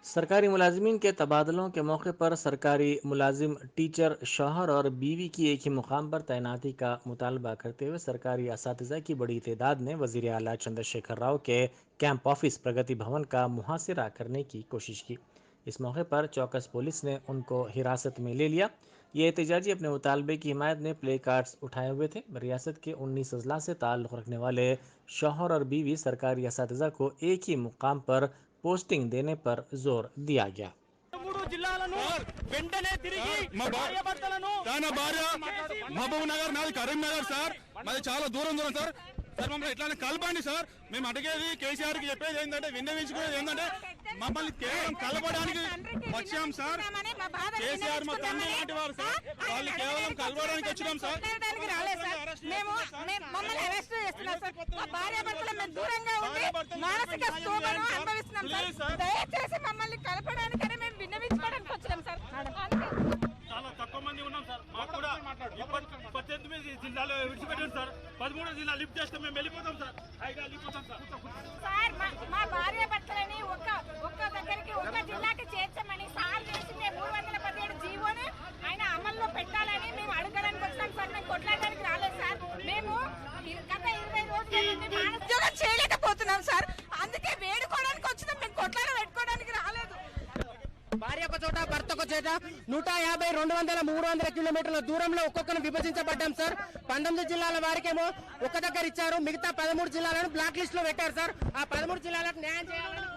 सरकारी मुलाजमीन के तबादलों के मौके पर सरकारी मुलाजिम टीचर शौहर और बीवी की एक ही मुकाम पर तैनाती का मुतालबा करते हुए सरकारी असातिज़ा की बड़ी तादाद ने वज़ीर आला चंद्रशेखर राव के कैंप ऑफिस प्रगति भवन का मुहासिरा करने की कोशिश की। इस मौके पर चौकस पुलिस ने उनको हिरासत में ले लिया। ये एहतजाजी अपने मुतालबे की हिमायत में प्ले कार्ड्स उठाए हुए थे। रियासत के 19 अजला से ताल्लुक़ रखने वाले शौहर और बीवी सरकारी असातिज़ा को एक ही मुकाम पर పోస్టింగ్ देने पर जोर दिया गया। మూడు జిల్లాలను వెంటనే తిరిగి భార్యాభర్తలను నా భార్య మహబూబ్ నగర్ నాది కరీంనగర్ సార్ మాది చాలా దూరం సార్ సార్ మమ్మల్ని ఇట్లానే కలపండి సార్ మేము అడిగేది కేసీఆర్ కి చెప్పేది ఏంటంటే విన్నవించుకునేది ఏంటంటే మమ్మల్ని కేవలం కలపడానికి వచ్చాం సార్ కేసీఆర్ మా తండ్రి లాంటి వారు సార్ వాళ్ళు కేవలం కలవడానికి వచ్చినాం సార్ మేము మమ్మల్ని అరెస్ట్ చేస్తున్నారు సార్ మా భార్యాభర్తలు మేము దూరంగా ఉండి మానసిక క్షోభను అనుభవిస్తున్నాం సార్ దయచేసి మమ్మల్ని కలపడానికనే మేము విన్నవించుకోవడానికి వచ్చాం సార్ చాలా తక్కువ మంది ఉన్నాం సార్ మాకు కూడా 18 జిల్లాలో విడిచిపెట్టాం సార్ 13 జిల్లా లిఫ్ట్ చేస్తే మేము వెళ్ళిపోతాం సార్ హైగా వెళ్ళిపోతాం సార్ సార్ మా భార్యాభర్తలని ఒక్క దగ్గరికి ఒక్క జిల్లాకి చేర్చమని సార్ చేసిందే 317 జీవోని ఆయన అమల్లో పెట్టాలని మేము అడగడానికి వచ్చాం సార్ మేము కొట్లాడడానికి రాలేదు సార్ మేము గత 20 రోజుల ఉద్యోగం చేయలేకపోతున్నాం సార్ అందుకే వేడుకోవడానికి వచ్చినాం మేము కొట్లాడ పెట్టుకోవడానికి రాలేదు భార్య ఒక చోట భర్త ఒక చోట 150, 200, 300 కిలోమీటర్ల దూరంలో ఒక్కొక్కరు విభజించబడ్డాం సార్ 19 జిల్లాల వారికేమో ఒక దగ్గర ఇచ్చారు మిగతా 13 జిల్లాలను బ్లాక్ లిస్ట్ లో పెట్టారు సార్ ఆ 13 జిల్లాలకు న్యాయం చేయాలని